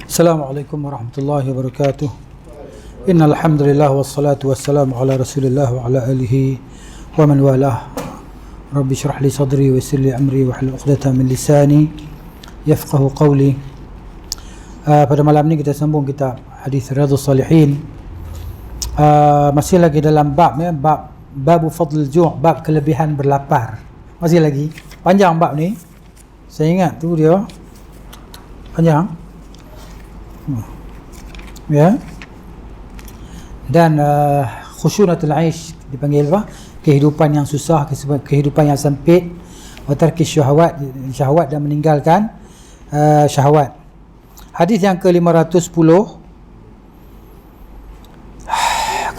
Assalamualaikum warahmatullahi wabarakatuh. Innal hamdalillah wassalatu wassalamu ala Rasulillah wa ala alihi wa man walah. Rabbi shrah li sadri wa yassir li amri wa hlul 'uqdatam min lisani yafqahu qawli. Pada malam ni kita sambung kitab Hadis Riyadhus Salihin. Masih lagi dalam bab babu fadl ju', bab kelebihan berlapar. Masih lagi panjang bab ni. Saya ingat tu dia panjang. Ya. Dan khushunatul aish dipanggil apa? Kehidupan yang susah, kehidupan yang sempit, wa tarki syahwat dan meninggalkan syahwat. Hadis yang ke-510,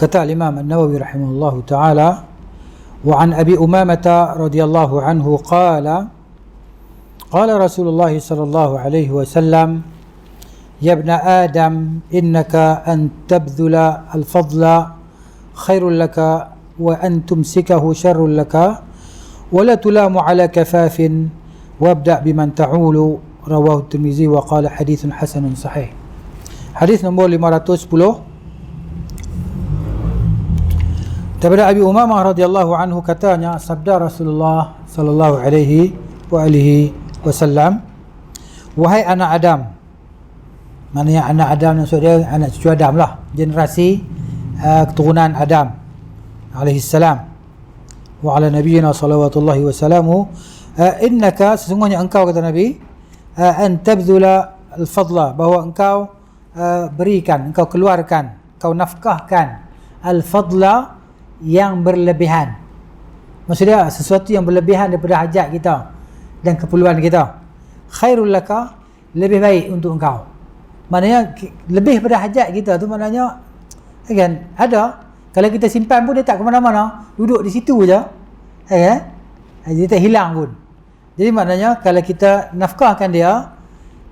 kata Imam An-Nawawi rahimahullahu taala, wa an Abi Umamah radhiyallahu anhu qala Rasulullah sallallahu alaihi wasallam, ya ibn Adam, innaka an tabdhula al-fadla khairul laka wa an tumsikahu syarrul laka wa la tulamu ala kafafin wabda' biman ta'ulu. Rawahu Tirmizi wa qala hadithun hasanun sahih. Hadis nombor 510 daripada Abi Umamah radhiyallahu anhu, katanya sabda Rasulullah sallallahu alaihi wa alihi wasallam, wahai anak Adam. Maknanya anak Adam maksud dia anak cucu Adam lah, generasi keturunan Adam alaihi salam. Wa ala nabiyyina salawatullahi wasallamu, innaka, sesungguhnya engkau, kata Nabi, an tabdhula al-fadla, bahawa engkau berikan, engkau keluarkan, engkau nafkahkan al-fadla, yang berlebihan. Maksudnya sesuatu yang berlebihan daripada hajat kita dan keperluan kita. Khairul laka, lebih baik untuk engkau. Maknanya lebih pada hajat kita tu, maknanya kan ada, kalau kita simpan pun dia tak ke mana-mana, duduk di situ je, kan, dia tak hilang pun. Jadi maknanya kalau kita nafkahkan dia,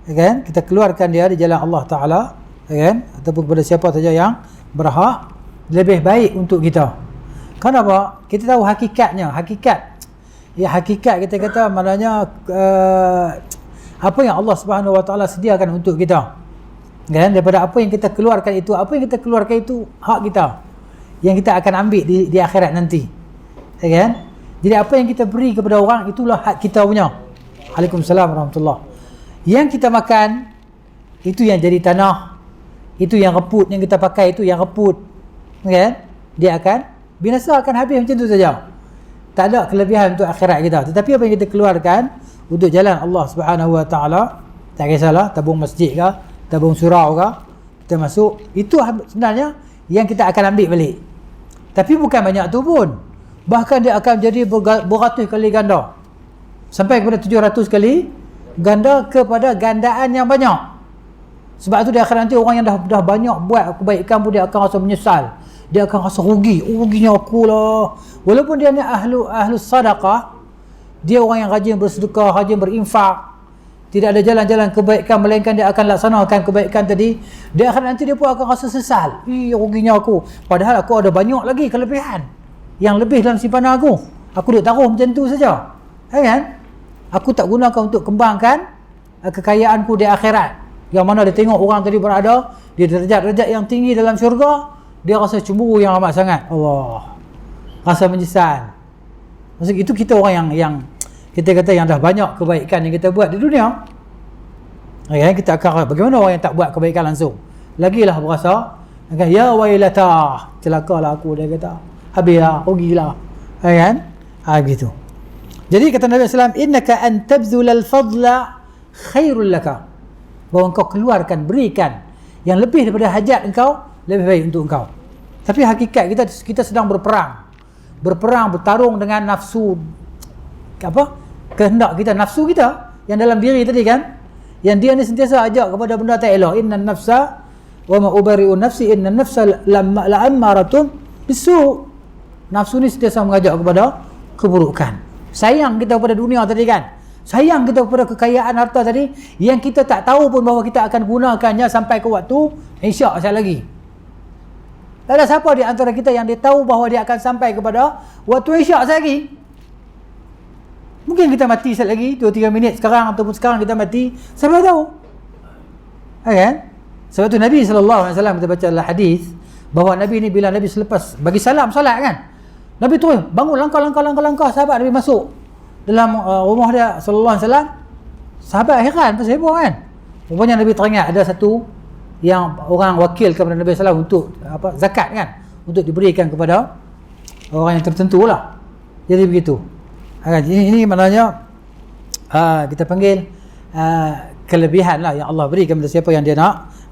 kan, kita keluarkan dia di jalan Allah Taala, kan, ataupun kepada siapa saja yang berhak, lebih baik untuk kita. Kenapa? Kita tahu hakikatnya, hakikat kita kata maknanya apa yang Allah Subhanahu Wa Taala sediakan untuk kita, kan, daripada apa yang kita keluarkan itu, hak kita yang kita akan ambil di akhirat nanti, kan. Jadi apa yang kita beri kepada orang, itulah hak kita punya. Waalaikumsalam warahmatullahi. Yang kita makan, itu yang jadi tanah, itu yang reput, yang kita pakai itu yang reput, kan, dia akan binasa, akan habis macam tu saja. Tak ada kelebihan untuk akhirat kita. Tetapi apa yang kita keluarkan untuk jalan Allah Subhanahu Wa Taala, tak kisahlah tabung masjid ke, tabung surau ke, kita masuk, itu sebenarnya yang kita akan ambil balik. Tapi bukan banyak tu pun, bahkan dia akan jadi beratus kali ganda, sampai kepada 700 kali ganda, kepada gandaan yang banyak. Sebab tu di akhirat nanti orang yang dah banyak buat kebaikan pun dia akan rasa menyesal, dia akan rasa ruginya aku lah. Walaupun dia ni ahlu sadaqah, dia orang yang rajin bersedekah, rajin berinfak, tidak ada jalan-jalan kebaikan, melainkan dia akan laksanakan kebaikan tadi, dia akan nanti dia pun akan rasa sesal, ruginya aku, padahal aku ada banyak lagi kelebihan yang lebih dalam simpanan aku duk taruh macam tu saja, kan. Aku tak gunakan untuk kembangkan kekayaanku di akhirat, yang mana dia tengok orang tadi berada di derajat-derajat yang tinggi dalam syurga, dia rasa cemburu yang amat sangat, Allah, rasa menyesal. Maksud itu kita orang yang kita kata yang dah banyak kebaikan yang kita buat di dunia, kan, kita akan, bagaimana orang yang tak buat kebaikan langsung, lagilah berasa, kan, ya wailata, celakalah aku, dia kata, habislah, rugilah, kan, begitu. Jadi kata Nabi SAW, innaka an tabdhula al-fadla khairul laka, bahawa engkau keluarkan, berikan yang lebih daripada hajat engkau, lebih baik untuk engkau. Tapi hakikat kita sedang berperang, bertarung dengan nafsu, kehendak kita, nafsu kita yang dalam diri tadi, kan, yang dia ni sentiasa ajak kepada benda tak elok. Innan nafsa wa ma ubari'u nafsi innan nafsa la'ammaratun bisu. Nafsu ni sentiasa mengajak kepada keburukan. Sayang kita kepada dunia tadi, kan, sayang kita kepada kekayaan harta tadi, yang kita tak tahu pun bahawa kita akan gunakannya sampai ke waktu isyak sekali lagi. Tak ada siapa di antara kita yang dia tahu bahawa dia akan sampai kepada waktu isyak sekali lagi. Mungkin kita mati sekali lagi 2-3 minit sekarang, ataupun sekarang kita mati, siapa tahu, Kan? Sebab tu Nabi SAW, kita baca dalam hadis bahawa Nabi ni bila Nabi selepas bagi salam solat kan, Nabi terus bangun langkah, sahabat Nabi masuk dalam rumah dia sallallahu alaihi wasallam. Sahabat heran pasal heboh kan. Rupanya Nabi teringat ada satu yang orang wakil kepada Nabi SAW untuk zakat kan, untuk diberikan kepada orang yang tertentu lah. Jadi begitu. Ini maknanya kita panggil kelebihan lah yang Allah beri kepada siapa yang dia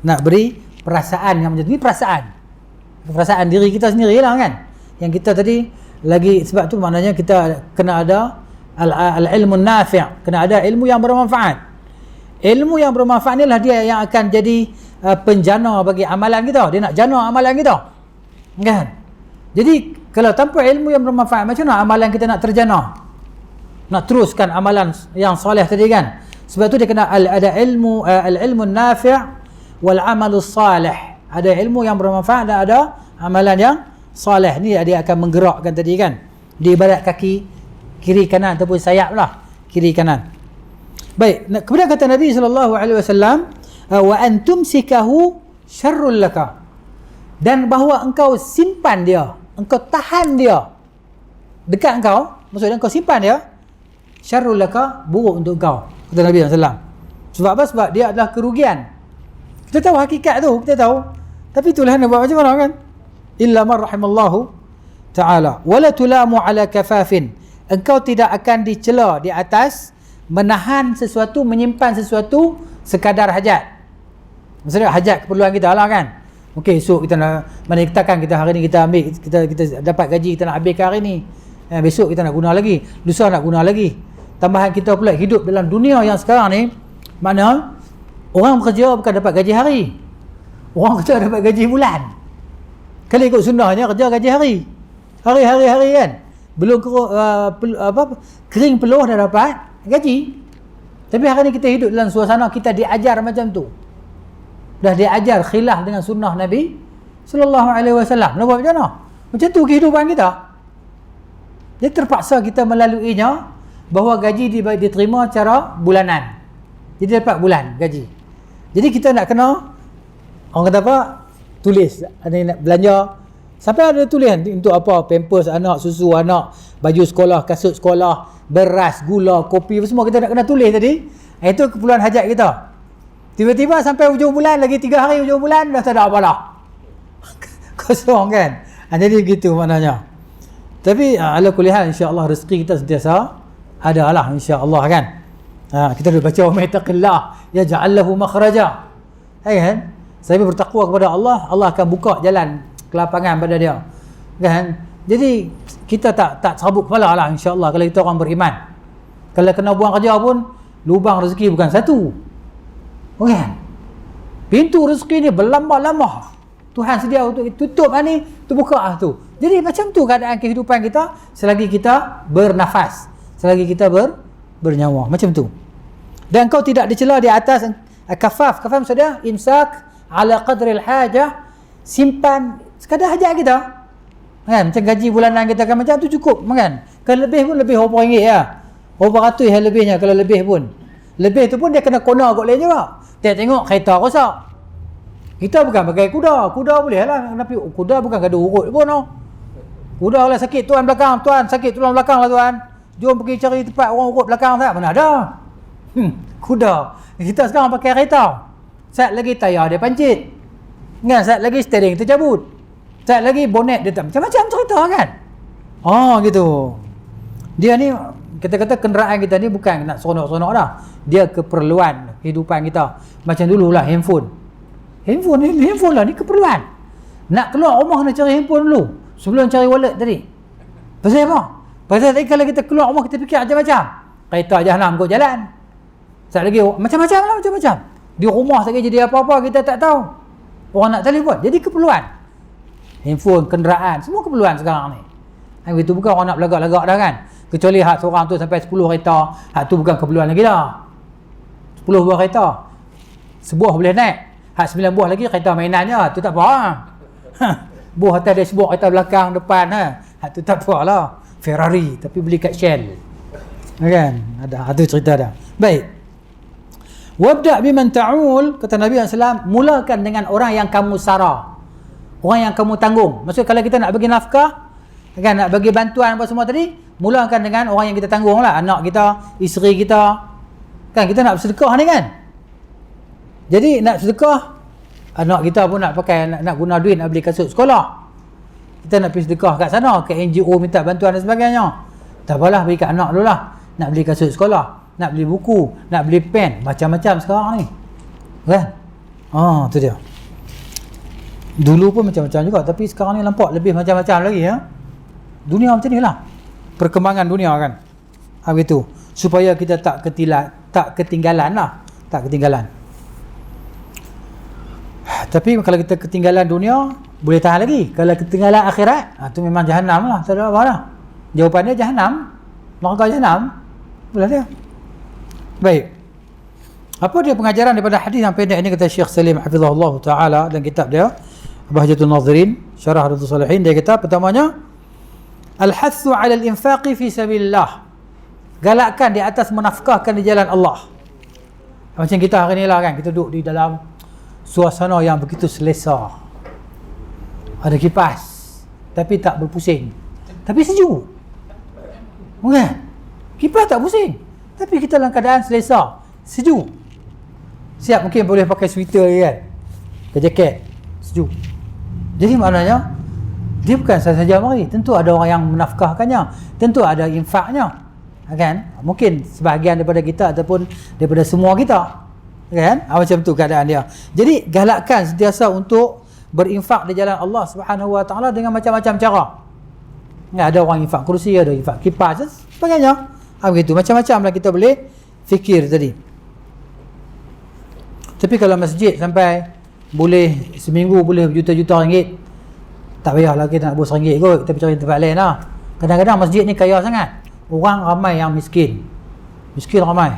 nak beri perasaan yang macam ni, perasaan diri kita sendiri lah kan, yang kita tadi lagi. Sebab tu maknanya kita kena ada al-ilmu nafi', kena ada ilmu yang bermanfaat. Ilmu yang bermanfaat ni lah dia yang akan jadi penjana bagi amalan kita. Dia nak jana amalan kita kan. Jadi kalau tanpa ilmu yang bermanfaat, macam mana amalan kita nak terjana, nak teruskan amalan yang soleh tadi kan. Sebab tu dia kena ada ilmu, al-ilmu nafi' wal amalu salih. Ada ilmu yang bermanfaat dan ada amalan yang soleh. Ni dia akan menggerakkan tadi kan, di ibarat kaki kiri kanan ataupun sayap lah, kiri kanan. Baik, kemudian kata Nabi SAW, wa antum sikahu syarrul laka, dan bahawa engkau simpan dia, engkau tahan dia dekat engkau, maksudnya engkau simpan dia, syarrul laka, buruk untuk engkau, kata Nabi SAW. Sebab apa? Sebab dia adalah kerugian. Kita tahu hakikat tu, kita tahu, tapi itulah nak buat macam mana kan. Illa man rahimallahu ta'ala. Wala tulamu ala kafafin, engkau tidak akan dicela di atas menahan sesuatu, menyimpan sesuatu sekadar hajat. Maksudnya hajat keperluan kita lah kan. Okey, esok kita nak, mana kita kan, kita hari ni kita ambil, kita dapat gaji, kita nak habiskan hari ni, besok kita nak guna lagi, lusa nak guna lagi. Tambahan kita pula hidup dalam dunia yang sekarang ni, mana orang bekerja bukan dapat gaji hari, orang kerja dapat gaji bulan. Kalau ikut sunnahnya kerja gaji hari kan, belum kering peluh dah dapat gaji. Tapi hari ni kita hidup dalam suasana kita diajar macam tu, dah diajar khilaf dengan sunnah Nabi sallallahu alaihi wasallam. Nak buat macam mana? Macam tu kehidupan kita. Jadi terpaksa kita melaluinya, bahawa gaji diterima cara bulanan. Jadi dapat bulan gaji. Jadi kita nak kena, orang kata apa, tulis. Ada yang nak belanja, sampai ada tulis untuk apa, pampers anak, susu anak, baju sekolah, kasut sekolah, beras, gula, kopi, semua kita nak kena tulis tadi. Itu keperluan hajat kita. Tiba-tiba sampai hujung bulan, lagi 3 hari hujung bulan, dah tak ada apa dah. Kosong kan. Jadi begitu maknanya. Tapi ala kulihal, insya-Allah rezeki kita sentiasa ada lah, insya-Allah kan. Kita dah baca wa taqillah yaj'al lahu makhraja. Kan? Saya bertakwa kepada Allah, Allah akan buka jalan kelapangan pada dia. Kan? Jadi kita tak serabut kepala lah, insya-Allah, kalau kita orang beriman. Kalau kena buang kerja pun, lubang rezeki bukan satu. Kan? Pintu rezeki ni berlambah-lambah. Tuhan sedia untuk tutup ni, terbuka tu. Jadi macam tu keadaan kehidupan kita selagi kita bernafas, selagi kita bernyawa, macam tu. Dan kau tidak dicela di atas kafaf. Kafaf maksudnya imsak ala qadril hajah, simpan sekadar hajat kita. Kan? Macam gaji bulanan kita kan, macam tu cukup kan. Kalau lebih pun lebih berapa ringgit ya. Berapa ratus yang lebihnya, kalau lebih pun. Lebih tu pun dia kena kona kot lain juga. Tengok kereta rosak. Kita bukan pakai kuda. Kuda boleh lah. Tapi kuda bukan gaduh urut pun. Kuda lah sakit tuan belakang. Tuan sakit tulang belakang lah tuan. Jom pergi cari tempat orang urut belakang tak? Mana ada. Kuda. Kita sekarang pakai kereta. Saat lagi tayar dia pancit. Kan? Saat lagi steering tercabut. Saat lagi bonet dia tak. Macam-macam cerita kan. Gitu. Dia ni, kita kata kenderaan kita ni bukan nak seronok-seronok dah. Dia keperluan kehidupan kita. Macam dululah handphone. Handphone lah ni keperluan. Nak keluar rumah kena cari handphone dulu sebelum cari wallet tadi. Pasal apa? Pasal tadi kalau kita keluar rumah kita fikir macam-macam. Kereta jahanam kot jalan. Saat lagi macam-macam lah, macam-macam. Di rumah lagi jadi apa-apa kita tak tahu. Orang nak telefon. Jadi keperluan. Handphone, kenderaan, semua keperluan sekarang ni. Itu bukan orang nak belagak-lagak dah kan. Kecuali hak seorang tu sampai 10 kereta. Hak tu bukan keperluan lagi dah. 10 buah kereta. Sebuah boleh naik. Hak 9 buah lagi kereta mainan je. Tu tak apa. Buah atas dashboard, kereta belakang, depan. Hak tu tak apa lah. Ferrari. Tapi beli kat Shell. Kan? Ada. Itu cerita dah. Baik. Wabda' biman ta'ul, kata Nabi SAW, mulakan dengan orang yang kamu sara, orang yang kamu tanggung. Maksud kalau kita nak bagi nafkah, kan, nak bagi bantuan apa semua tadi, mulakan dengan orang yang kita tanggung lah, anak kita, isteri kita, kan kita nak sedekah ni kan. Jadi nak sedekah, anak kita pun nak pakai, nak guna duit nak beli kasut sekolah, kita nak pergi sedekah kat sana, ke NGO minta bantuan dan sebagainya, tak apalah bagi kat anak dulu lah, nak beli kasut sekolah, nak beli buku, nak beli pen, macam-macam sekarang ni kan. Tu dia. Dulu pun macam-macam juga, tapi sekarang ni nampak lebih macam-macam lagi ya. Dunia macam ni lah, perkembangan dunia kan. Begitu, supaya kita tak ketinggalan lah, tak ketinggalan. Tapi kalau kita ketinggalan dunia, boleh tahan lagi. Kalau ketinggalan akhirat, tu memang jahanam lah, tak ada apa lah. Jawapannya jahanam, neraka jahanam. Boleh dia. Baik. Apa dia pengajaran daripada hadis yang pendek ini, kata Syekh Salim hafizahullah taala dan kitab dia Bahjatul Nazirin Syarah Riyadhus Shalihin, dia kata pertamanya, al-hathu 'ala al-infaqi fi sabilillah, galakkan di atas menafkahkan di jalan Allah. Macam kita hari ni lah kan, kita duduk di dalam suasana yang begitu selesa, ada kipas tapi tak berpusing, tapi sejuk, bukan? Kipas tak pusing, tapi kita dalam keadaan selesa, sejuk, siap mungkin boleh pakai sweater kan, ke jaket, sejuk. Jadi maknanya dia bukan sahaja mari, tentu ada orang yang menafkahkannya, tentu ada infaknya kan, mungkin sebahagian daripada kita ataupun daripada semua kita kan. Macam tu keadaan dia. Jadi galakkan sentiasa untuk berinfak di jalan Allah Subhanahu Wa Taala dengan macam-macam cara. Ada orang infak kerusi, ada infak kipas dan sebagainya. Begitu, macam-macam lah kita boleh fikir tadi. Tapi kalau masjid sampai boleh seminggu boleh berjuta-juta ringgit, tak payahlah kita nak bos ringgit kot, kita cari tempat lain lah. Kadang-kadang masjid ni kaya sangat, orang ramai yang miskin ramai.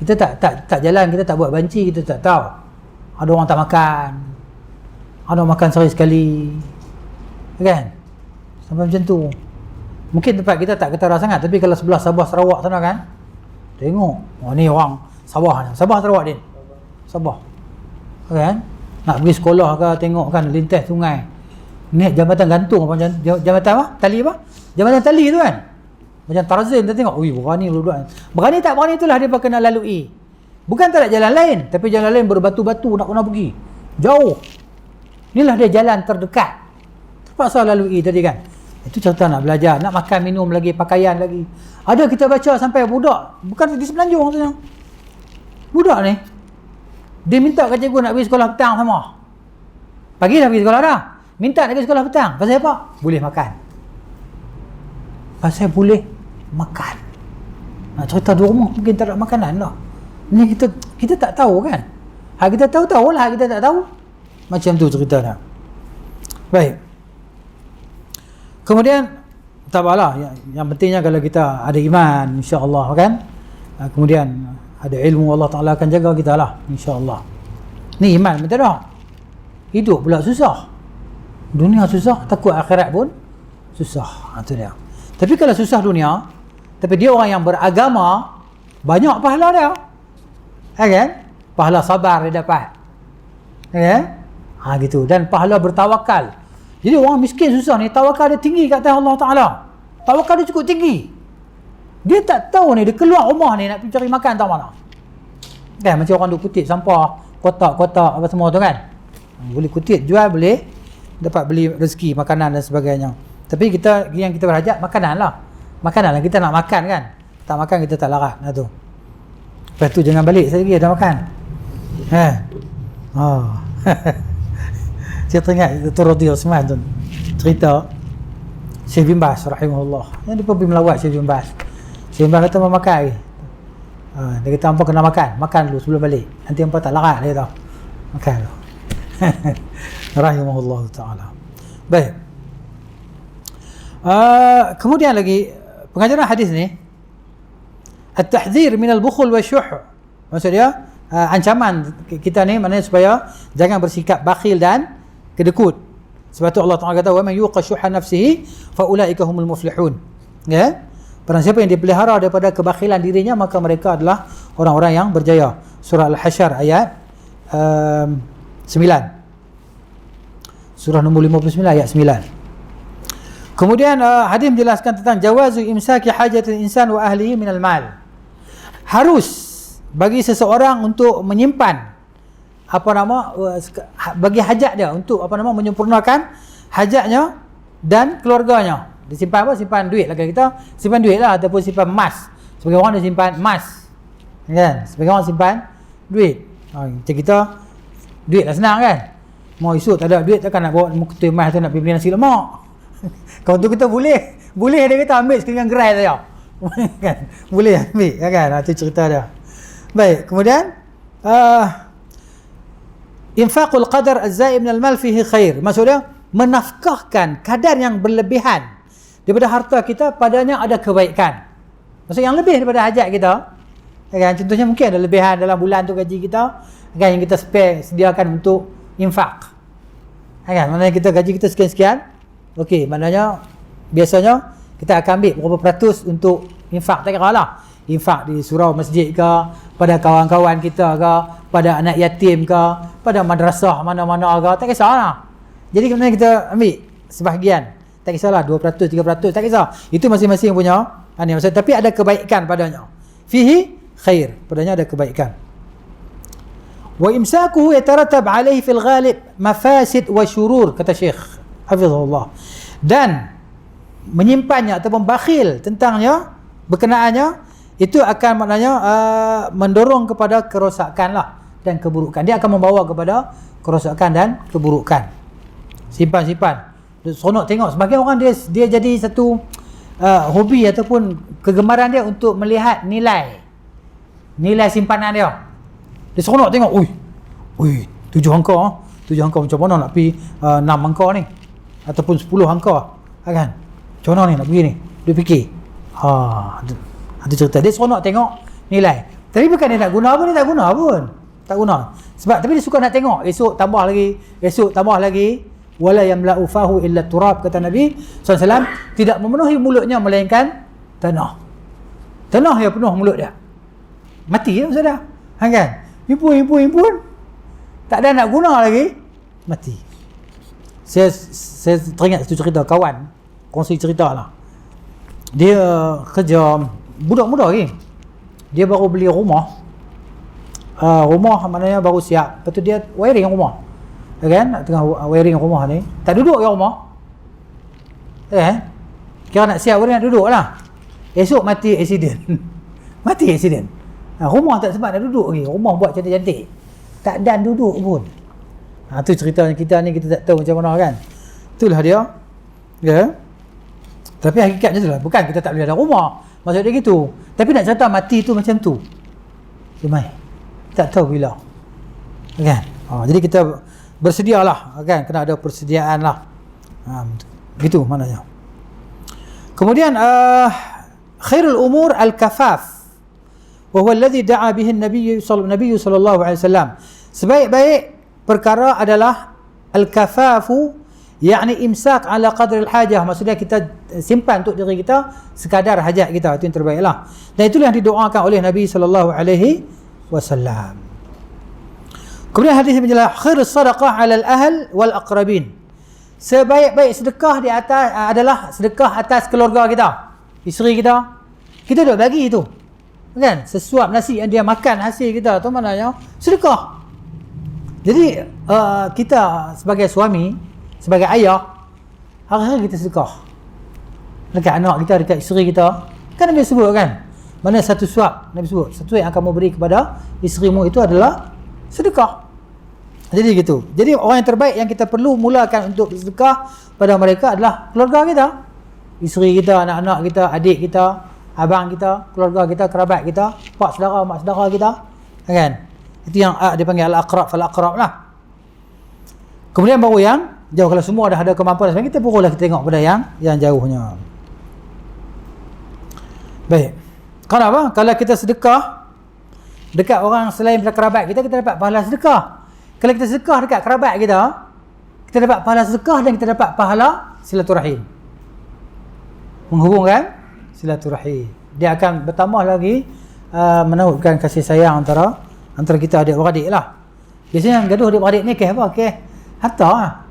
Kita tak jalan, kita tak buat banci, kita tak tahu. Ada orang tak makan, ada makan sehari sekali, kan? Sampai macam tu. Mungkin tempat kita tak ketara sangat, tapi kalau sebelah Sabah Sarawak sana kan, tengok, ni orang Sabah Sarawak din, Sabah, kan? Nak pergi sekolah ke, tengok kan, lintas sungai, naik jambatan gantung apa, jambatan apa? Tali apa? Jambatan tali tu kan, macam Tarzan kita tengok, berani duduk. Berani tak berani itulah dia kena lalui. Bukan tak ada jalan lain, tapi jalan lain berbatu-batu nak kena pergi jauh. Inilah dia jalan terdekat, terpaksa lalui tadi kan. Itu cerita nak belajar, nak makan minum lagi, pakaian lagi. Ada kita baca sampai budak, bukan di Semenanjung maksudnya, budak ni dia minta kat cikgu nak pergi sekolah petang sama. Pagi dah pergi sekolah dah, minta nak pergi sekolah petang. Pasal apa? Boleh makan. Pasal boleh makan. Cerita di rumah mungkin tak ada makanan lah. Ni kita tak tahu kan. Kita tahu lah, kita tak tahu. Macam tu cerita dah. Baik. Kemudian tak apalah, yang pentingnya kalau kita ada iman, insya-Allah kan. Kemudian ada ilmu, Allah Taala akan jaga kita lah, insya-Allah. Ni iman betul tak? Hidup pula susah. Dunia susah, takut akhirat pun susah. Itu dia. Tapi kalau susah dunia, tapi dia orang yang beragama, banyak pahala dia. Kan? Pahala sabar dia dapat. Kan? Gitu. Dan pahala bertawakal. Jadi orang miskin susah ni, tawakal dia tinggi kat atas Allah Ta'ala. Tawakal dia cukup tinggi. Dia tak tahu ni, dia keluar rumah ni nak pergi cari makan tak mana. Kan? Macam orang duk kutip sampah, kotak-kotak apa semua tu kan. Boleh kutip, jual boleh, dapat beli rezeki, makanan dan sebagainya. Tapi yang kita berhajat makanan lah. Makanan lah, kita nak makan kan. Tak makan kita tak larat. Tu. Lepas tu jangan balik sekali lagi dah makan. Saya teringat Dr. Rodi Osman tu cerita Syekh bin Baz rahimahullah. Yang dia pergi melawat Syekh bin Baz. Syekh bin Baz kata mau makan. Dia kata hampa kena makan dulu sebelum balik. Nanti hampa tak larat, dia tahu. Makan dulu. Rahimahullah ta'ala. Baik. Kemudian lagi pengajaran hadis ni, at-tahdhir min al-bukhl wa syuh. Maksud dia ancaman kita ni maknanya supaya jangan bersikap bakhil dan kedekut. Sebab tu Allah Taala kata wa man yuqa syuha nafsihi fa ulaika humul muflihun. Ya. Barang siapa yang dipelihara daripada kebakhilan dirinya, maka mereka adalah orang-orang yang berjaya. surah Al-Hasyr ayat 9. Surah nombor 59 ayat 9. Kemudian hadis menjelaskan tentang jawazu imsaki hajatil insan wa ahlihi minal mal. Harus bagi seseorang untuk menyimpan bagi hajat dia, untuk menyempurnakan hajatnya dan keluarganya. Disimpan apa? Simpan duit lah kita. Simpan duit lah, ataupun simpan emas. Sebagai orang dia simpan emas, kan? Sebagai orang simpan duit. Macam kita, duit lah senang kan? Mau esok tak ada duit, takkan nak bawa ketua emas tu nak pergi beli nasi lemak. Kalau tu kita boleh dia kata ambil sekalian gerai saja. Kan? Boleh ambil, kan? Itu cerita dia. Baik, kemudian infaqul qadar az-za'i min al-mal fihi khair. Maksudnya menafkahkan kadar yang berlebihan daripada harta kita, padanya ada kebaikan. Maksud yang lebih daripada hajat kita, kan? Contohnya mungkin ada lebihan dalam bulan tu gaji kita, kan, yang kita sediakan untuk infak, kan? Maknanya kita gaji kita sekian-sekian, okey, maknanya biasanya kita akan ambil berapa peratus untuk infak, tak kira lah, infak di surau masjid ke, pada kawan-kawan kita ke, pada anak yatim ke, pada madrasah mana-mana ke, tak kisahlah. Jadi kemudian kita ambil sebahagian, tak kisahlah 2%, 3%, tak kisah. Itu masing-masing punya maksud, tapi ada kebaikan padanya. Fihi khair, padanya ada kebaikan. Wa imsakuhu yataratab alaihi fil ghalib mafasid wa syurur, kata Syekh hafizahullah. Dan menyimpannya ataupun bakhil tentangnya, berkenaannya, itu akan maknanya mendorong kepada kerosakan lah dan keburukan. Dia akan membawa kepada kerosakan dan keburukan. Simpan. Seronok tengok sebagian orang dia jadi satu hobi ataupun kegemaran dia untuk melihat nilai simpanan dia. Dia seronok tengok, ui 7 angka, 7 angka macam mana nak pergi 6 angka ni, ataupun 10 angka, kan? Macam mana ni nak pergi ni? Dia fikir. Ada cerita dia seronok tengok nilai. Tapi bukan dia nak guna pun, dia tak guna. Sebab tapi dia suka nak tengok, esok tambah lagi. Wala yamla'u fahu illa turab, kata Nabi SAW, tidak memenuhi mulutnya melainkan tanah yang penuh mulut dia. Mati ya sudah, kan? Himpun tak ada nak guna lagi, mati. Saya teringat satu cerita kawan, kongsi cerita lah. Dia kerja budak muda lagi, dia baru beli rumah maknanya baru siap, lepas tu dia wiring rumah, kan? Tengah wiring rumah ni, tak duduk ke rumah, kira nak siap wiring, nak duduk lah. Esok mati accident. Rumah tak sempat nak duduk lagi, rumah buat cantik-cantik, tak dan duduk pun. Tu ceritanya kita ni, kita tak tahu macam mana, kan? Itulah dia, ya. Tapi hakikatnya itulah, bukan kita tak boleh ada rumah, maksud dia gitu. Tapi nak cerita mati tu macam tu, Jumai, tak tahu bila, kan? Jadi kita bersedialah, kan? Kena ada persediaan lah, gitu maknanya. Kemudian khairul umur al-kafaf, wa huwa alladhi da'a bihi an-nabiy sallallahu alaihi wasallam. Sebaik-baik perkara adalah al-kafafu, yakni imsak ala qadri al-hajah, maksudnya kita simpan untuk diri kita sekadar hajat kita, itu yang terbaiklah. Dan itulah yang didoakan oleh Nabi sallallahu alaihi wasallam. Kemudian hadis menjelaskan khairus sadaqah 'ala al-ahl wal aqrabin. Sebaik-baik sedekah di atas adalah sedekah atas keluarga kita, isteri kita. Kita dah bagi itu, kan? Sesuap nasi yang dia makan hasil kita tu maknanya sedekah. Jadi kita sebagai suami, sebagai ayah, hari-hari kita sedekah dekat anak kita, dekat isteri kita. Kan Nabi sebut, kan? Mana satu suap, Nabi sebut, satu yang kamu beri kepada isterimu itu adalah sedekah. Jadi gitu. Jadi orang yang terbaik yang kita perlu mulakan untuk sedekah pada mereka adalah keluarga kita, isteri kita, anak-anak kita, adik kita, abang kita, keluarga kita, kerabat kita, pak saudara, mak saudara kita, kan? Itu yang dipanggil al-aqrab fal-aqrab lah. Kemudian baru yang jauh. Kalau semua dah ada kemampuan, sebenarnya kita barulah kita tengok pada yang jauhnya. Baik. Kenapa? Kalau kita sedekah dekat orang selain daripada kerabat kita, kita dapat pahala sedekah. Kalau kita sedekah dekat kerabat kita, kita dapat pahala sedekah dan kita dapat pahala silaturahim, menghubungkan silaturahim. Dia akan bertambah lagi menautkan kasih sayang antara antara kita adik-beradik lah. Biasanya yang gaduh adik-beradik ni kes apa? Kes harta lah.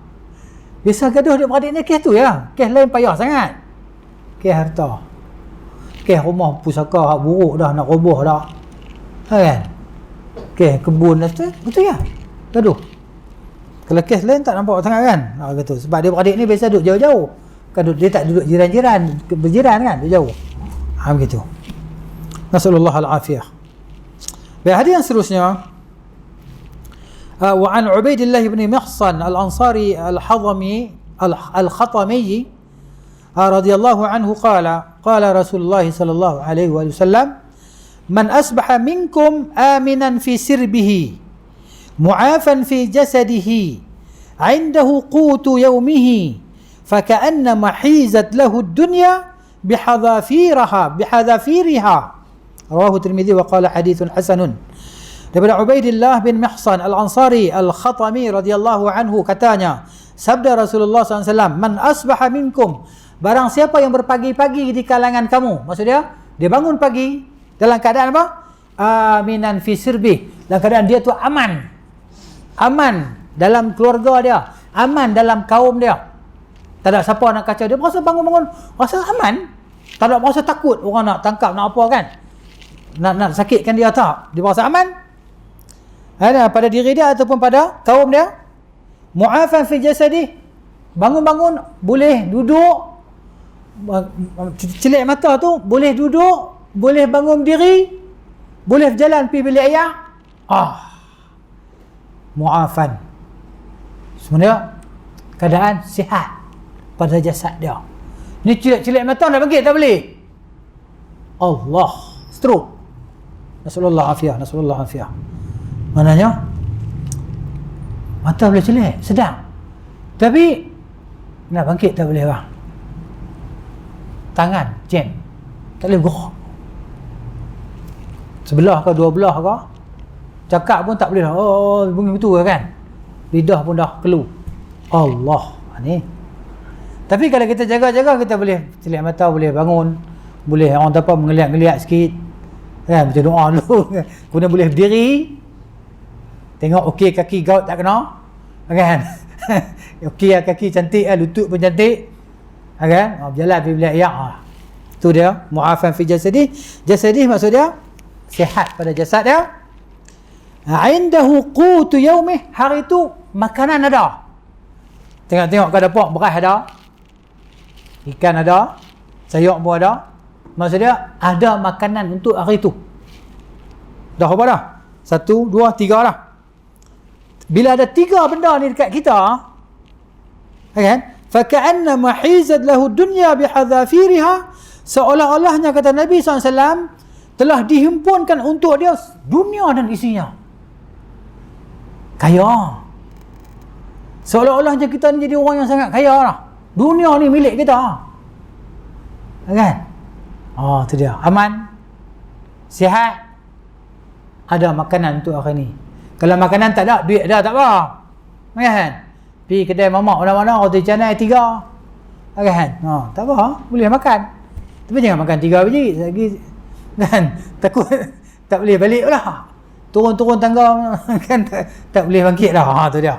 Biasa gaduh adik-beradik ni kes tu ya. Kes lain payah sangat. Kes harta. Kes rumah pusaka hak buruk dah, nak roboh dah. Kan? Kes kebun dah tu. Betul ya? Gaduh. Kalau kes lain tak nampak sangat kan? Gitu. Sebab adik-beradik ni biasa duduk jauh-jauh. Kan dia tak duduk jiran-jiran, berjiran kan, duduk jauh. Begitu. Nasallallahu al-afiyah. Baik, hadis yang seterusnya. Wa an Ubaidillah bin Mihsan al-Ansari al-Hadami al-Khatami radhiyallahu anhu qala Rasulullah sallallahu alaihi wasallam man asbaha minkum aminan fi sirbihi mu'afan fi jasadihi 'indahu qutu yawmihi faka'annama hizat lahu ad-dunya bihadhafiriha rawahu Tirmidzi wa qala hadithun hasanun. Daripada Ubaidillah bin Mihsan al-Ansari al-Khatami radhiyallahu anhu katanya, sabda Rasulullah SAW, man asbaha minkum, barang siapa yang berpagi-pagi di kalangan kamu, maksudnya dia bangun pagi dalam keadaan apa? Aminan fi sirbi, dalam keadaan dia tu aman dalam keluarga dia, aman dalam kaum dia, tak ada siapa nak kacau dia, berasa bangun-bangun rasa aman, tak ada berasa takut orang nak tangkap, nak apa kan, nak sakitkan dia, tak, dia berasa aman pada diri dia ataupun pada kaum dia. Mu'afan fi jasadi, bangun-bangun boleh duduk, celik mata tu boleh duduk, boleh bangun diri, boleh berjalan pergi bilik ayah. Mu'afan, sebenarnya keadaan sihat pada jasad dia. Ni celik mata nak bangkit tak boleh. Allah, stroke. Nasallallahu afiyah. Maknanya mata boleh celik, sedang, tapi nak bangkit tak boleh bang. Tangan jam, tak boleh gerak. Sebelah ke dua belah ke, cakap pun tak boleh dah. Bunyi betul kan, lidah pun dah keluar. Allah ni. Tapi kalau kita jaga-jaga, kita boleh celik mata, boleh bangun, boleh orang tak apa mengeliat-ngeliat sikit kan, macam doa dulu. Kemudian boleh berdiri, tengok okey kaki gaut tak kena kan. Okey kaki cantik, lutut pun cantik kan, berjalan pergi bilik ayah. Tu dia mu'afan fi jasadi. Jasadi maksud dia sihat pada jasad dia. Indahu qutu yaumih, hari tu makanan ada. Tengok-tengok kat dapur, beras ada, ikan ada, sayur pun ada. Maksud dia ada makanan untuk hari tu. Dah apa dah? 1, 2, 3 lah. Bila ada 3 benda ni dekat kita, kan? Faka'annama hizat lahu dunya bihadhafiriha, seolah-olahnya kata Nabi SAW telah dihimpunkan untuk dia dunia dan isinya. Kaya. Seolah-olahnya kita ni jadi orang yang sangat kaya lah. Dunia ni milik kita. Kan? Tu dia. Aman, sihat, ada makanan untuk hari ni. Kalau makanan tak ada, duit ada tak apa. Kan? Pergi kedai mamak mana-mana, roti canai 3. Kan? Tak apa, boleh makan. Tapi jangan makan 3 biji lagi kan, takut tak boleh balik pula. Turun-turun tangga kan tak boleh bangkit dah. Tu dia.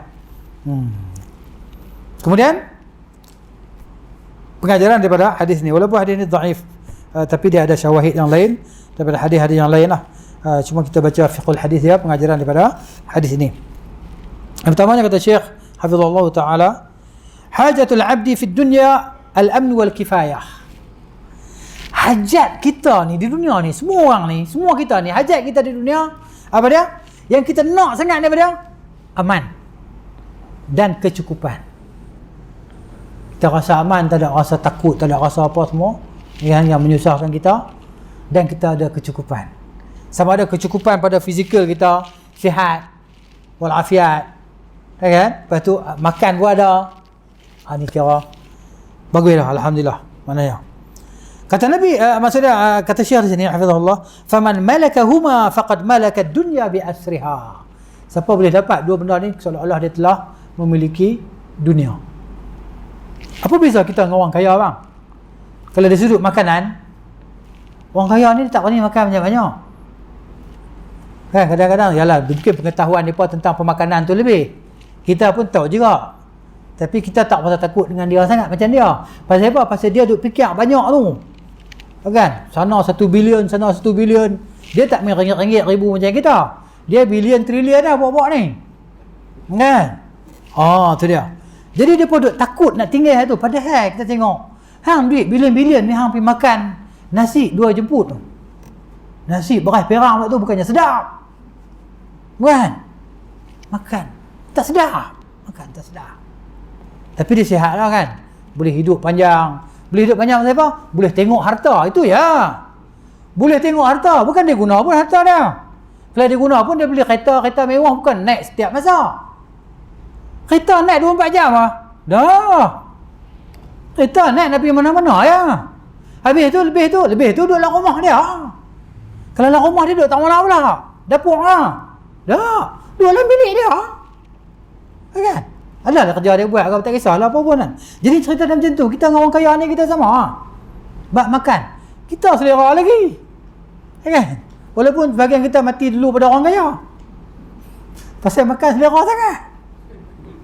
Kemudian pengajaran daripada hadis ni, walaupun hadis ni dhaif, tapi dia ada syawahid yang lain daripada hadis-hadis yang lain lah. Cuma kita baca fiqhul hadis dia, pengajaran daripada hadis ini. Yang pertamanya kata Syekh hafizallahu taala, hajatul abdi fid dunya al-amn wal kifayah. Hajat kita ni di dunia ni, semua orang ni, semua kita ni, hajat kita di dunia apa dia? Yang kita nak sangat daripada dia, aman dan kecukupan. Kita rasa aman, tak ada rasa takut, tak ada rasa apa semua yang menyusahkan kita, dan kita ada kecukupan. Sama ada kecukupan pada fizikal kita, sihat walafiat, kan? Lepas tu makan pun ada. Ni kira baguslah, alhamdulillah. Maknanya kata Nabi, maksudnya kata Syekh di sini hafizahullah, faman malakahuma faqad malaka ad-dunya bi asriha. Siapa boleh dapat dua benda ni, seolah-olah dia telah memiliki dunia. Apa beza kita dengan orang kaya bang? Kalau dari sudut makanan, orang kaya ni tak berani makan banyak-banyak. Kan kadang-kadang yalah mungkin pengetahuan mereka tentang pemakanan tu lebih. Kita pun tahu juga. Tapi kita tak pasal takut dengan dia sangat macam dia. Pasal apa? Pasal dia duk fikir banyak tu. Kan? Sana 1 bilion, sana 1 bilion. Dia tak main ringgit-ringgit ribu macam kita. Dia bilion trilion dah bawa-bawa ni. Kan? Tu dia. Jadi dia pun duk takut nak tinggal tu. Padahal kita tengok, hang duit bilion-bilion ni hang pergi makan nasi 2 jemput tu. Nasi beras perang tu bukannya sedap. Kan? Makan tak sedap. Makan tak sedap. Tapi dia sihat lah kan. Boleh hidup panjang. Boleh hidup panjang pasal apa? Boleh tengok harta. Itu ya. Boleh tengok harta. Bukan dia guna pun harta dia. Kalau dia guna pun dia beli kereta mewah. Bukan naik setiap masa. Kereta naik 24 jam lah. Dah. Kereta naik nak pergi mana-mana ya. Habis tu lebih tu duduk dalam rumah dia. Kalau dalam rumah dia duduk tak mana pula. Dapur lah. Dah. Duduk dalam bilik dia. Kan? Adalah kerja dia buat, tak kisahlah apa pun kan. Jadi cerita macam tu, kita dengan orang kaya ni kita sama. Bak makan, kita selera lagi. Kan? Walaupun bahagian kita mati dulu pada orang kaya. Pasal makan selera sangat.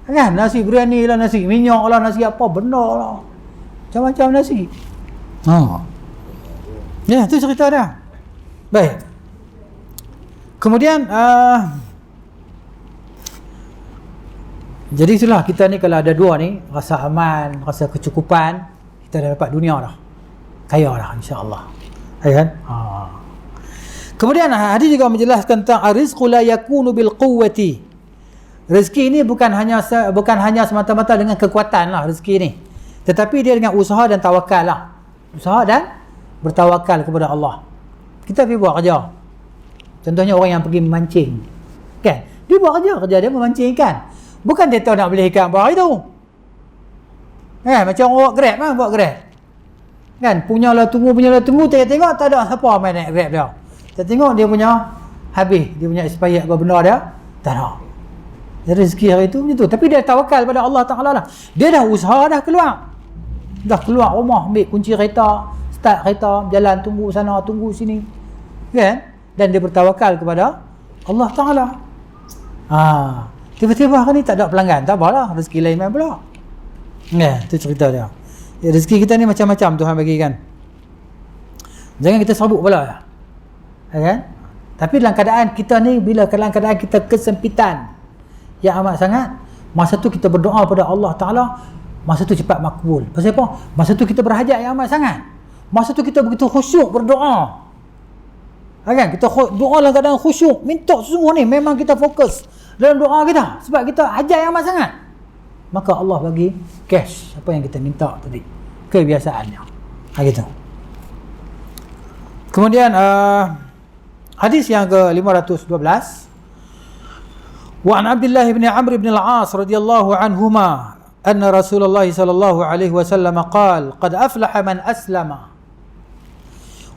Kan? Nasi biryani lah, nasi minyak lah, nasi apa benda lah. Macam-macam nasi. Ya, tu cerita dia. Baik. Kemudian jadi itulah kita ni kalau ada dua ni, rasa aman, rasa kecukupan, kita dah dapat dunia dah. Kaya dah insya-Allah. Kan? Kemudian hadis juga menjelaskan tentang rizqu la yakunu bil quwwati. Rezeki ini bukan hanya semata-mata dengan kekuatan lah rezeki ni. Tetapi dia dengan usaha dan tawakal lah. Usaha dan bertawakal kepada Allah. Kita pergi buat kerja. Contohnya orang yang pergi memancing. Kan? Dia buat kerja dia memancing ikan. Bukan dia tahu nak beli ikan apa hari tu. Kan? Macam orang buat Grab. Kan? Punyalah tunggu, tengok tak ada siapa main naik Grab dia. Kita tengok dia punya habis, dia punya expired apa benda dia, tak ada. Dia rezeki hari tu macam tu. Tapi dia tawakal pada Allah Ta'ala lah. Dia dah usaha dah keluar. Dah keluar rumah, ambil kunci kereta, start kereta, jalan tunggu sana, tunggu sini. Kan? Dan dia bertawakal kepada Allah Ta'ala. Tiba-tiba hari ni tak ada pelanggan, tak apalah, rezeki lain main pula. Tu cerita dia. Rezeki kita ni macam-macam Tuhan bagi kan. Jangan kita sabuk pula. Kan? Tapi dalam keadaan kita ni, bila dalam keadaan kita kesempitan yang amat sangat, masa tu kita berdoa pada Allah Ta'ala, masa tu cepat makbul. Pasal apa? Masa tu kita berhajat yang amat sangat. Masa tu kita begitu khusyuk berdoa. Kan? Kita doa dalam keadaan khusyuk, minta semua ni, memang kita fokus dalam doa kita sebab kita hajat yang amat sangat, maka Allah bagi cash apa yang kita minta tadi, kebiasaannya. Gitu. Kemudian hadis yang ke-512, wa an Abdullah bin Amr bin al-As radhiyallahu anhuma anna Rasulullah sallallahu alaihi wasallam qala qad aflaha man aslama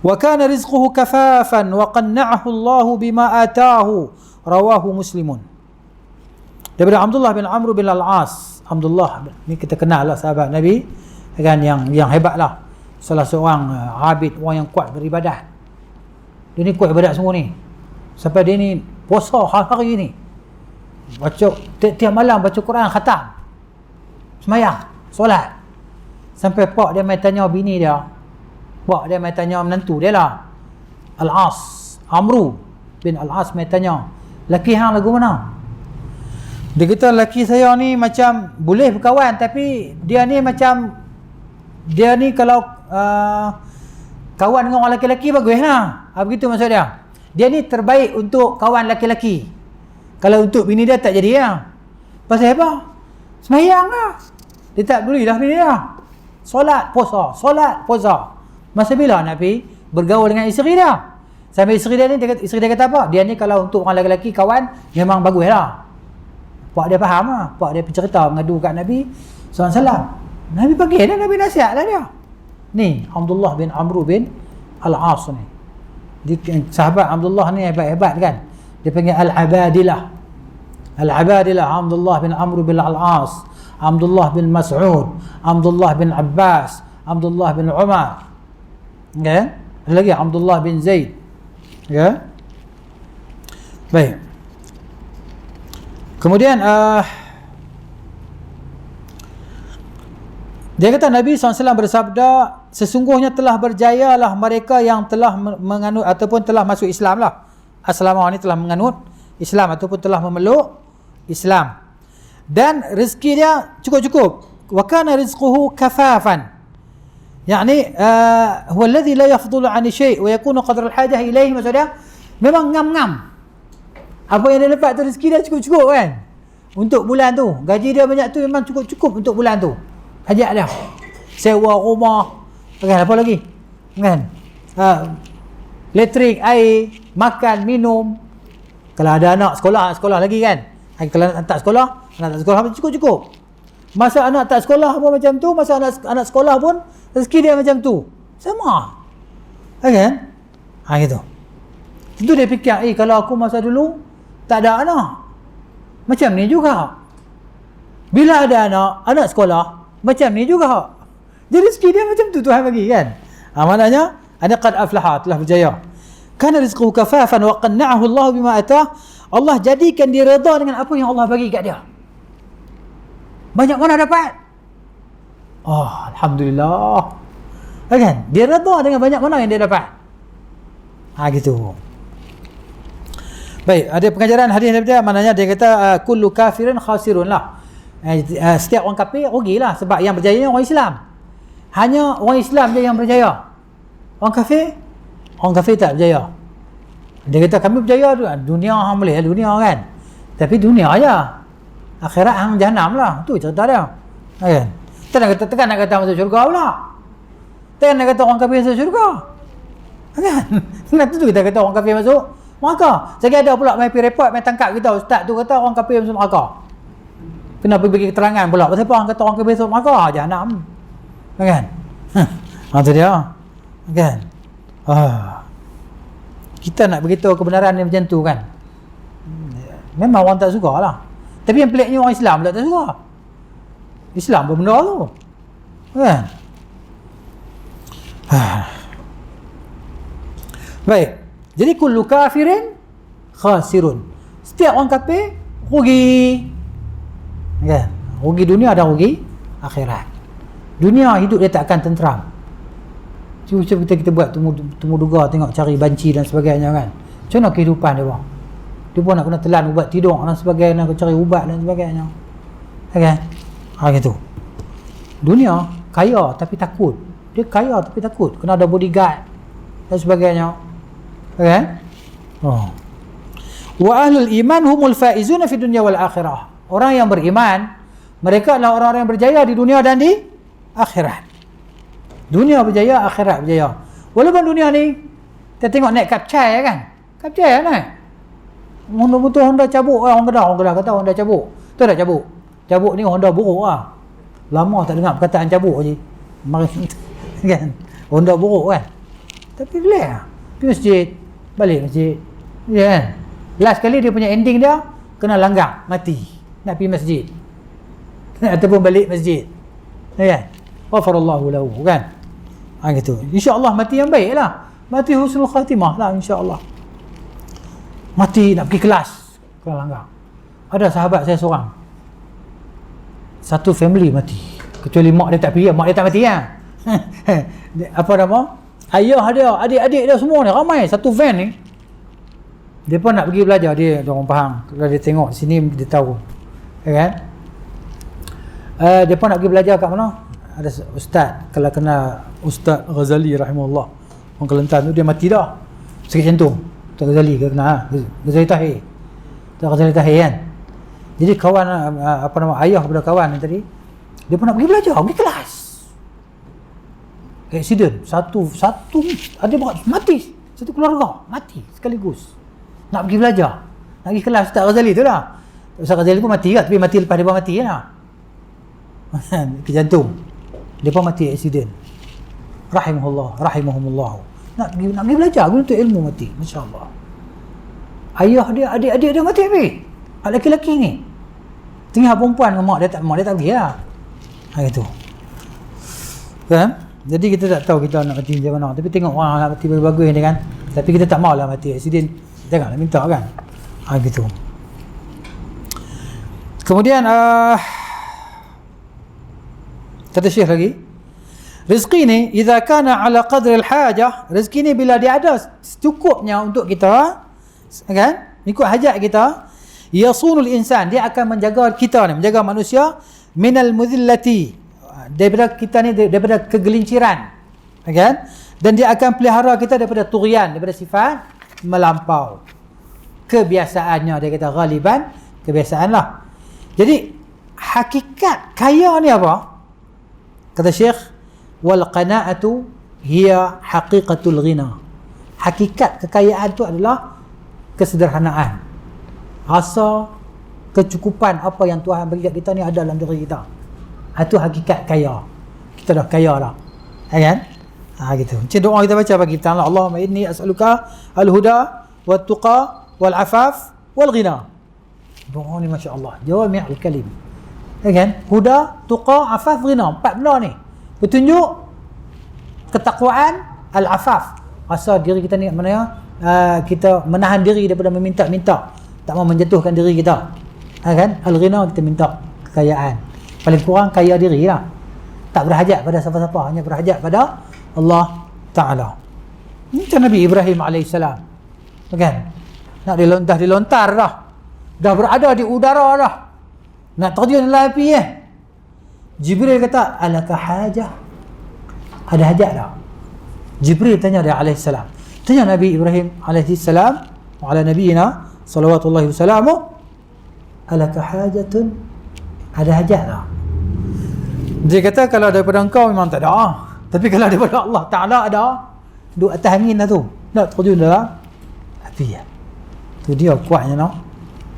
wa kana rizquhu kafafan wa qanna'ahu Allah bima ataahu, rawahu Muslimun. Daripada Abdullah bin Amr bin al-As. Abdullah ni kita kenal lah sahabat Nabi kan, yang hebat lah, salah seorang abid, orang yang kuat beribadah. Dia ni kuat ibadat semua ni, sampai dia ni puasa hari ni, baca tiap malam baca Quran khatam, semayang, solat. Sampai pak dia mai tanya bini dia, pak dia mai tanya menantu dia lah, Al-As, Amru bin Al-As mai tanya, laki hang lagu mana? Dia kata lelaki saya ni macam boleh berkawan, tapi dia ni kalau kawan dengan orang lelaki-lelaki bagus lah. Begitu maksud dia. Dia ni terbaik untuk kawan lelaki-lelaki. Kalau untuk bini dia tak jadi lah. Pasal apa? Semayang lah. Dia tak peduli dah bini dia. Solat, puasa. Masa bila nak pergi bergaul dengan isteri dia? Sampai isteri dia kata apa? Dia ni kalau untuk orang lelaki-lelaki kawan, memang bagus lah. Pak dia faham lah. Pak dia bercerita, mengadu kat Nabi SAW. Nabi bagi dia, Nabi nasihat lah dia. Ni Abdullah bin Amr bin Al-As ni. Sahabat Abdullah ni hebat-hebat kan. Dia panggil Al-Abadilah. Abdullah bin Amr bin Al-As, Abdullah bin Mas'ud, Abdullah bin Abbas, Abdullah bin Umar. Okay? Ada lagi Abdullah bin Zaid. Okay? Baik. Kemudian dia kata Nabi SAW bersabda, sesungguhnya telah berjayalah mereka yang telah menganut ataupun telah masuk Islam lah. As-salamu ni telah menganut Islam ataupun telah memeluk Islam. Dan rezeki dia cukup-cukup. Wa kana rizquhu kafafan. Yani huwa alladhi la yafdulu 'an syai' wa yakunu qadra al-hajah ilayhi, maksudnya memang ngam-ngam. Apa yang dia dapat tu rezeki dia cukup-cukup kan. Untuk bulan tu, gaji dia banyak tu memang cukup-cukup untuk bulan tu. Hajat dia. Sewa rumah, kan, apa lagi? Kan? Elektrik, air, makan, minum. Kalau ada anak sekolah lagi kan. Kalau anak tak sekolah cukup-cukup. Masa anak tak sekolah pun macam tu, masa anak sekolah pun rezeki dia macam tu. Sama. Kan? Gitu. Tentu dia fikir, kalau aku masa dulu tak ada anak, macam ni juga. Bila ada anak sekolah, macam ni juga. Jadi rezeki dia macam tu Tuhan bagi kan. Maknanya ana qad aflaha, telah berjaya. Kana rizquhu kafafan wa qanna'ahu Allah bima atah. Allah jadikan dia redha dengan apa yang Allah bagi kat dia. Banyak mana dapat? Alhamdulillah. Kan? Dia redha dengan banyak mana yang dia dapat. Gitu. Baik, ada pengajaran hadis daripada maknanya dia kata kullu kafirin khasirun lah. Setiap orang kafir rugilah, sebab yang berjaya orang Islam. Hanya orang Islam je yang berjaya. Orang kafir tak berjaya. Dia kata kami berjaya dunia hang boleh dunia kan. Tapi dunia aja. Akhirat hang jahanam lah. Tu cerita dia. Kan? Tekan nak kata masuk syurga pula. Tekan nak kata orang kafir masuk syurga. Kan? Nanti tu kita kata orang kafir masuk neraka. Sekali ada pula main report, main tangkap kita, ustaz tu kata orang kafir masuk neraka. Kenapa bagi keterangan pula? Pasal apa orang kata orang kafir masuk neraka? Jahanam. Kan? Tu dia. Kan? Kita nak beritahu kebenaran yang macam tu kan. Memang orang tak suka lah. Tapi yang peliknya orang Islam tak suka. Islam pun benda tu. Kan? Baik. Jadi kullu kafirin khasirun. Setiap orang kafir rugi. Kan? Rugi dunia dan rugi akhirat. Dunia hidup dia tak akan tenteram. Cuba kita buat temu duga, tengok cari banci dan sebagainya kan. Macam mana kehidupan dia bang? Dia pun nak kena telan ubat tidur dan sebagainya, nak cari ubat dan sebagainya. Kan? Gitu. Dunia kaya tapi takut. Dia kaya tapi takut. Kena ada bodyguard dan sebagainya. Kan? Wa ahlul iman humul faizuna fi dunya wal akhirah. Orang yang beriman, mereka adalah orang-orang yang berjaya di dunia dan di akhirat. Dunia berjaya, akhirat berjaya. Walaupun dunia ni kita tengok naik kapcai kan. Kapcai naik. Honda cabuk lah, orang Kedah kata Honda cabuk. Tu tak cabuk. Cabuk ni Honda buruk lah. Lama tak dengar perkataan cabuk je. Kan? Honda buruk kan. Tapi relax lah. Pergi masjid, balik masjid. Ya kan? Last kali dia punya ending dia kena langgar, mati. Nak pergi masjid. Ataupun balik masjid. Ya kan? Ghafarallahu lahu kan? Gitu. InsyaAllah mati yang baik lah. Mati husnul khatimah lah insyaAllah. Mati nak pergi kelas, kena langgar. Ada sahabat saya seorang, satu family mati. Kecuali mak dia tak pergi, mak dia tak mati lah. Apa nama? Ayah dia, adik-adik dia semua ni ramai satu van ni. Dia pun nak pergi belajar, dia orang faham. Kalau dia tengok sini dia tahu. Ya kan? Dia pun nak pergi belajar kat mana? Ada ustaz, kalau kena Ustaz Ghazali rahimahullah, orang Kelantan tu dia mati dah. Sakit jantung. Ustaz Ghazali ke kena Ghazali Tahir. Ustaz Ghazali Tahir kan. Jadi kawan ayah kepada kawan ni tadi, dia pun nak pergi belajar, pergi kelas. Accident, satu ada mati, satu keluarga mati sekaligus. Nak pergi belajar, nak pergi kelas Ustaz Ghazali tu lah. Ustaz Ghazali pun mati kan, tapi mati lepas dia pun mati lah. Ke jantung. Dia pun mati accident. Rahimahumullah. Nak pergi belajar, guna untuk ilmu mati. Masya-Allah. Ayah dia, adik-adik dia mati habis. Lelaki-lelaki ni. Tinggal perempuan dengan mak dia tak pergi lah. Gitu. Kan? Jadi kita tak tahu kita nak mati macam mana. Tapi tengok orang nak mati bagus-bagus ni kan. Tapi kita tak maulah mati accident. Janganlah minta kan. Gitu. Kemudian kata Syekh lagi, rezeki ni idza kana ala qadri al-hajah, rezeki ni bila dia ada secukupnya untuk kita, kan, ikut hajat kita, yasunul insan, dia akan menjaga kita ni, menjaga manusia minal mudhillati, daripada kita ni, daripada kegelinciran, kan, dan dia akan pelihara kita daripada tughyan, daripada sifat melampau. Kebiasaannya, dia kata ghaliban, kebiasaan lah. Jadi hakikat kaya ni apa? Kata Syekh, wal qana'atu hiya haqiqatul ghina. Hakikat kekayaan tu adalah kesederhanaan, rasa kecukupan apa yang Tuhan bagi kat kita ni ada dalam diri kita. Itu hakikat kaya. Kita dah kaya dah, kan? Gitu. Macam doa kita baca bagi kita, Allahumma inni as'aluka al-huda wat tuqa wal afaf wal ghina. Doa ni masya-Allah, jawami'ul kalim. Kan? Huda, tuqa, afaf, ghina. 4 benda ni. Petunjuk, ketakwaan, al-afaf. Rasa diri kita ni mana kita menahan diri daripada meminta-minta, tak mau menjatuhkan diri kita. Kan? Al-ghina, kita minta kekayaan. Paling kurang kaya diri lah. Tak berhajat pada siapa-siapa, hanya berhajat pada Allah Ta'ala. Ini macam Nabi Ibrahim AS. Kan? Nak dilontar dah. Dah berada di udara dah. Nak terjun dalam api Jibril kata, alaka hajah? Ada hajat dah. Jibril tanya dia alaihissalam. Tanya Nabi Ibrahim alaihissalam wa ala nabiyina salawatullahi wassalamu, alaka hajatun? Ada hajat dah. Dia kata, kalau daripada engkau memang tak ada. Tapi kalau daripada Allah Ta'ala ada, duduk atas angin lah tu, nak terjun dalam api. Tu dia kuatnya no.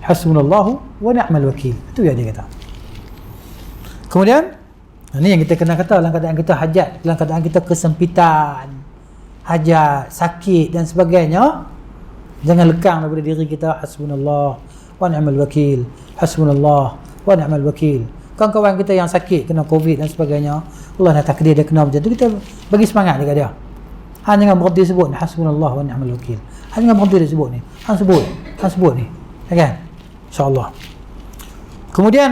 Hasbunallahu wa ni'mal wakil. Itu yang dia kata. Kemudian ini yang kita kena kata dalam keadaan kita hajat, dalam keadaan kita kesempitan, hajat, sakit dan sebagainya, jangan lekang daripada diri kita, hasbunallah wa ni'mal wakil, hasbunallah wa ni'mal wakil. Kawan-kawan kita yang sakit, kena COVID dan sebagainya, Allah dah takdir dia kena macam tu, kita bagi semangat dekat dia. Han jangan berhenti sebut hasbunallah wa ni'mal wakil. Han jangan berhenti dia sebut ni. Han sebut ni. Kan? InsyaAllah. Kemudian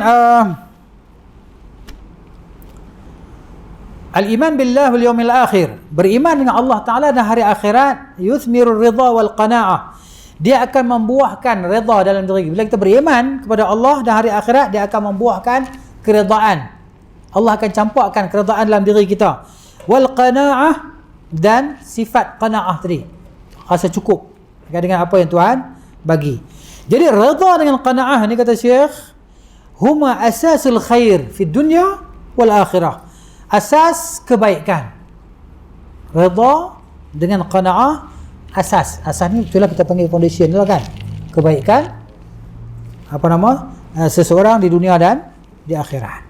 al-iman billah wal yawmil akhir, beriman dengan Allah Ta'ala dan hari akhirat, yuthmirur ridha wal qana'ah, dia akan membuahkan redha dalam diri. Bila kita beriman kepada Allah dan hari akhirat, dia akan membuahkan keredaan. Allah akan campurkan keredaan dalam diri kita. Wal qana'ah, dan sifat qana'ah tadi, rasa cukup dengan apa yang Tuhan bagi. Jadi redha dengan qana'ah ni, kata Syekh, huma asasul khair fi dunya wal akhirah. Asas kebaikan. Redha dengan qana'ah, asas ni itulah kita panggil foundation lah kan. Kebaikan seseorang di dunia dan di akhirat.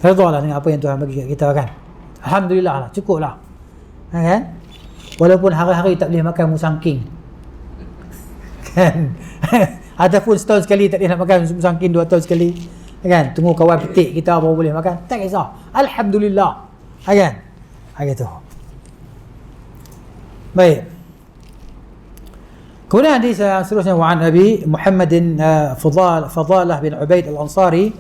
Redha lah dengan apa yang Tuhan bagi kat kita kan. Alhamdulillah lah, cukup lah. Kan? Walaupun hari-hari tak boleh makan musangking. Kan? Ataupun setahun sekali tak boleh nak makan musangking, 2 tahun sekali. Kan? Tunggu kawan petik kita baru boleh makan. Tak kisah. Alhamdulillah. Kan? Gitu. Baik. Kemudian hadis seterusnya, wa an Abi Muhammadin Fadalah bin Ubaid al-Ansari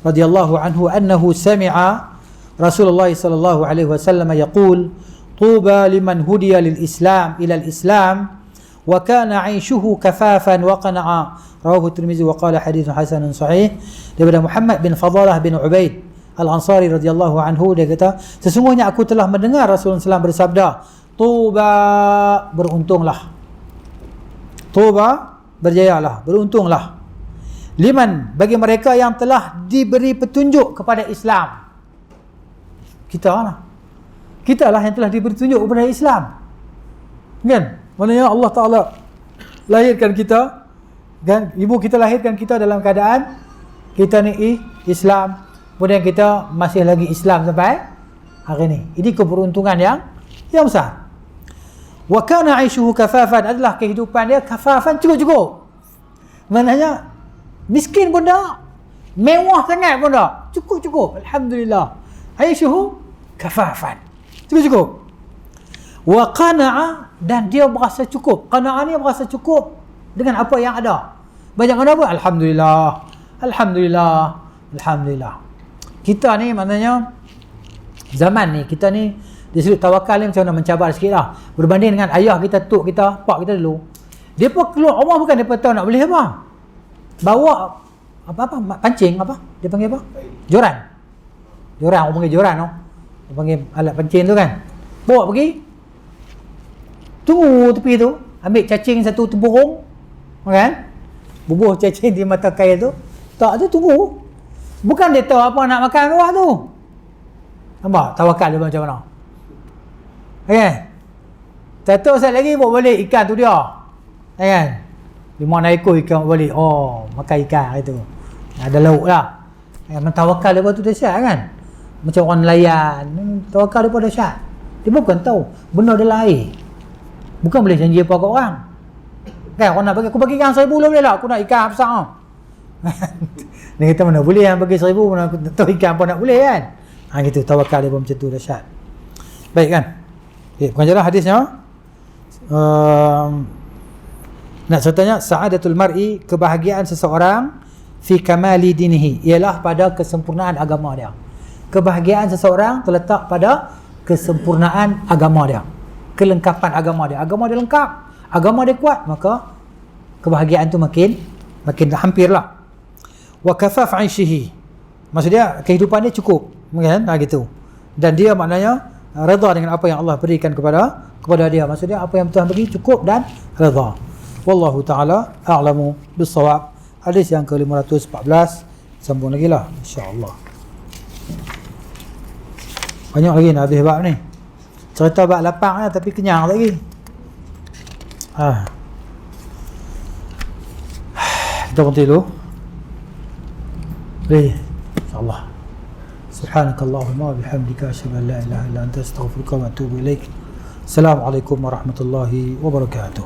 radhiyallahu anhu annahu sami'a Rasulullah sallallahu alaihi wasallam yaqul tuba liman hudiya lil Islam ila al-Islam wa kana 'aishuhu kafafan wa qana'a, rawahu Tirmizi wa qala hadithun hasanun sahih. Daripada Muhammad bin Fadalah bin Ubaid al-Ansari radhiyallahu anhu, dia kata, sesungguhnya aku telah mendengar Rasulullah SAW bersabda, tuba, beruntunglah. Tuba, berjayalah, beruntunglah. Liman, bagi mereka yang telah diberi petunjuk kepada Islam. Kita lah yang telah diberi petunjuk kepada Islam. Kan? Maknanya Allah Ta'ala lahirkan kita, kan? Ibu kita lahirkan kita dalam keadaan kita ni Islam, kemudian kita masih lagi Islam sampai hari ni. Ini keberuntungan yang besar. Wa kana 'aishuhu kafafan, adalah kehidupan dia kafafan, cukup-cukup. Maknanya miskin pun tak, mewah sangat pun tak, cukup-cukup. Alhamdulillah. 'Aishuhu kafafan, cukup-cukup. Wa qana'a, dan dia berasa cukup. Qana'a ni berasa cukup dengan apa yang ada. Banyak mana apa? Alhamdulillah, Alhamdulillah, Alhamdulillah. Kita ni maknanya zaman ni, kita ni disebut tawakal ni macam mana, mencabar sikit lah. Berbanding dengan ayah kita, tok kita, pak kita dulu. Dia pun keluar rumah bukan dia tahu nak beli apa. Bawa apa pancing apa? Dia panggil apa? Joran. Joran, orang panggil joran tu. Dia panggil alat pancing tu kan. Bawa pergi. Tunggu tepi tu, ambil cacing satu tempurung. Kan? Bubuh cacing di mata kail tu. Tak tu tunggu. Bukan dia tahu apa nak makan luar tu. Nampak tawakal dia macam mana? Kan? Tak tahu sekali lagi bawa balik ikan tu dia. Kan? 5 ekor ikan bawa balik. Oh, makan ikan itu. Ada lauk lah. Mentawakal dia tu dahsyat kan? Macam orang nelayan. Tawakal dia dahsyat. Dia bukan tahu benda dalam air. Bukan boleh janji apa kat orang. Kan orang nak bagi, aku bagi ikan 1,000 boleh lah. Aku nak ikan besar. Dia kata mana boleh yang bagi 1,000, mana aku tahu ikan apa nak boleh kan. Gitu, tawakal dia pun macam tu dahsyat. Baik kan? Okay, pengajaran hadisnya. Nak ceritanya, sa'adatul mar'i, kebahagiaan seseorang fi kamali dinihi, ialah pada kesempurnaan agama dia. Kebahagiaan seseorang terletak pada kesempurnaan agama dia, kelengkapan agama dia. Agama dia lengkap, agama dia kuat, maka kebahagiaan tu makin hampirlah. Wa kafaf 'aishihi, maksudnya kehidupan dia cukup kan, gitu. Dan dia maknanya redha dengan apa yang Allah berikan kepada dia. Maksudnya apa yang Tuhan bagi cukup dan redha. Wallahu ta'ala a'lamu bis-shawab. Hadis yang ke-514, sambung lagi lah insya-Allah. Banyak lagi nak habis bab ni. Cerita bab lapang lah, tapi kenyang lagi. Kita berhenti dulu. InsyaAllah. Subhanakallahumma wa bihamdika asyhadu an la ilaha illa anta astaghfiruka wa atubu ilaik. Assalamualaikum warahmatullahi wabarakatuh.